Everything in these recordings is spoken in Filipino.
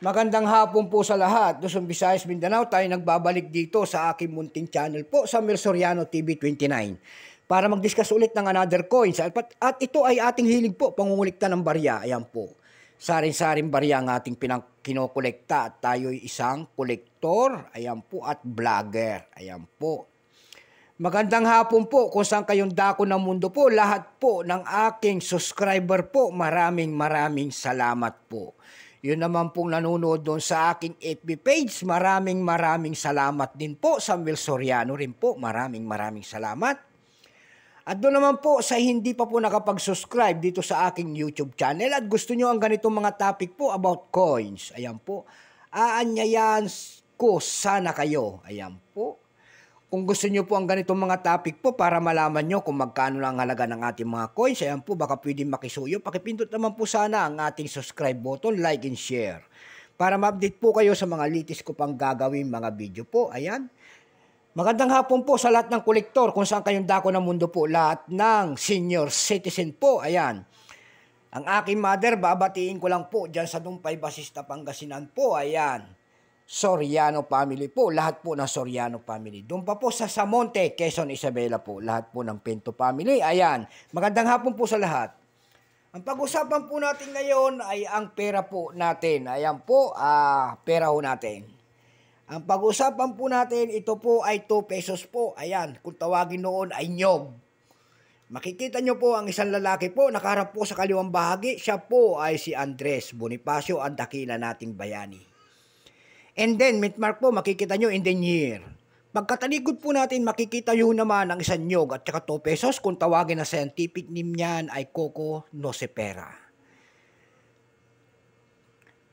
Magandang hapon po sa lahat. Luzon, Visayas, Mindanao, tayo nagbabalik dito sa aking munting channel po sa Mel Soriano TV 29 para mag-discuss ulit ng another coins. At ito ay ating hilig po, pangungulikta ng barya. Ayan po. Saring-saring barya ang ating kinokolekta at tayo'y isang kolektor. Ayan po, at vlogger. Ayan po. Magandang hapon po kung saan kayong dako ng mundo po. Lahat po ng aking subscriber po, maraming salamat po. Yun naman pong nanonood doon sa aking FB page, maraming salamat din po. Samuel Soriano rin po, maraming salamat. At doon naman po sa hindi pa po nakapag-subscribe dito sa aking YouTube channel at gusto nyo ang ganitong mga topic po about coins. Ayan po, aanyayahan ko sana kayo. Ayan po. Kung gusto nyo po ang ganitong mga topic po para malaman nyo kung magkano lang halaga ng ating mga coins, ayan po, baka pwedeng makisuyo. Pakipindot naman po sana ang ating subscribe button, like and share. Para ma-update po kayo sa mga latest ko pang gagawin mga video po. Ayan. Magandang hapon po sa lahat ng kolektor kung saan kayong dako ng mundo po. Lahat ng senior citizen po. Ayan. Ang aking mother, babatiin ko lang po dyan sa Dumpay, Basista, Pangasinan po. Ayan. Soriano family po, lahat po ng Soriano family. Doon pa po sa Samonte, Quezon, Isabela po, lahat po ng Pinto family. Ayan, magandang hapon po sa lahat. Ang pag-usapan po natin ngayon ay ang pera po natin. Ayan po, pera ho natin. Ang pag-usapan po natin, ito po ay 2 pesos po. Ayan, kung tawagin noon ay nyog. Makikita nyo po ang isang lalaki po, nakaharap po sa kaliwang bahagi. Siya po ay si Andres Bonifacio, ang dakila nating bayani. And then, midmark po, makikita nyo in the year. Pagkatalikod po natin, makikita nyo naman ang isang nyog at saka 2 pesos. Kung tawagin na scientific name niyan ay Coco Nocifera.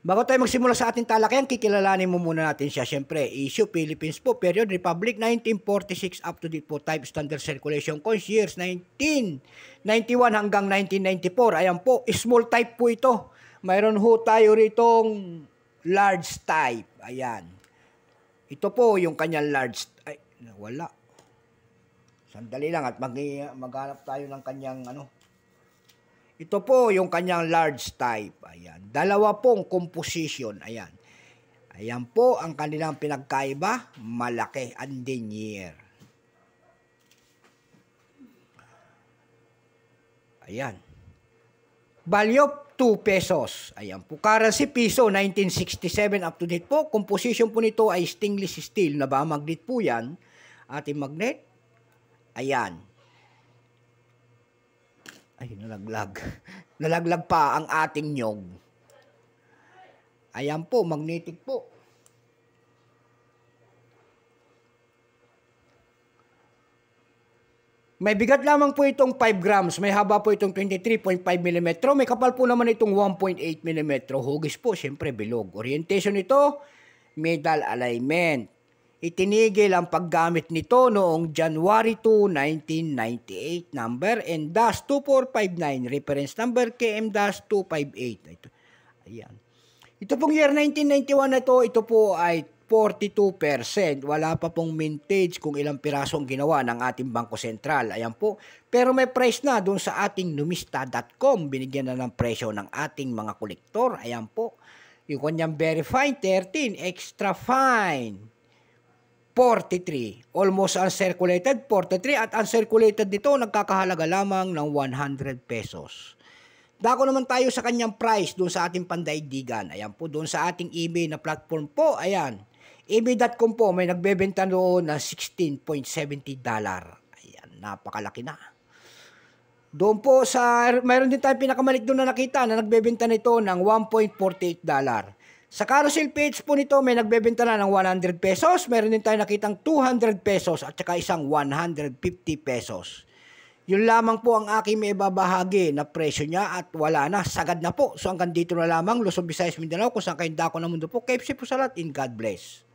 Bago tayo magsimula sa ating talakayan, kikilalanin mo muna natin siya. Siyempre, issue Philippines po, period Republic 1946 up to date po, type standard circulation coins, years 1991 hanggang 1994. Ayan po, small type po ito. Mayroon ho tayo ritong large type. Ayan. Ito po yung kanyang large. Ay, wala. Sandali lang at maghanap tayo ng kanyang ano. Ito po yung kanyang large type. Ayan. Dalawa pong composition. Ayan. Ayan po ang kanilang pinagkaiba. Malaki ang denier. Ayan. Value of 2 pesos. Ayan po. Currency piso 1967 up to date po. Composition po nito ay stainless steel na ba? Magnet po yan. Ating magnet. Ayan. Ay, nalaglag. Nalaglag pa ang ating nyog. Ayan po, magnetic po. May bigat lamang po itong 5 grams. May haba po itong 23.5 mm. May kapal po naman itong 1.8 mm. Hugis po, syempre bilog. Orientation nito, medal alignment. Itinigil ang paggamit nito noong January 2, 1998. Number N-2459. Reference number KM-258. Ito. Ayan. Ito pong year 1991 na ito po ay 42%. Wala pa pong mintage kung ilang piraso ang ginawa ng ating Bangko Sentral. Ayan po. Pero may price na doon sa ating numista.com. Binigyan na ng presyo ng ating mga kolektor. Ayan po. Yung kanyang very fine, 13. Extra fine, 43. Almost uncirculated, 43. At uncirculated dito, nagkakahalaga lamang ng 100 pesos. Dako naman tayo sa kanyang price doon sa ating pandaigdigan. Ayan po, doon sa ating eBay na platform po. Ayan. ebay.com po, may nagbebenta doon na $16.70. Ayan, napakalaki na. Doon po sa, mayroon din tayong pinakamalit doon na nakita na nagbebenta nito ng $1.48. Sa carousel page po nito, may nagbebenta na ng 100 pesos. Mayroon din tayong nakitang 200 pesos at saka isang 150 pesos. Yun lamang po ang aking may babahagi na presyo niya at wala na, sagad na po. So hanggang dito na lamang, Luzon, Visayas, Mindanao, kung saan kayong dako ng mundo po. Keep safe po sa lahat, and God bless.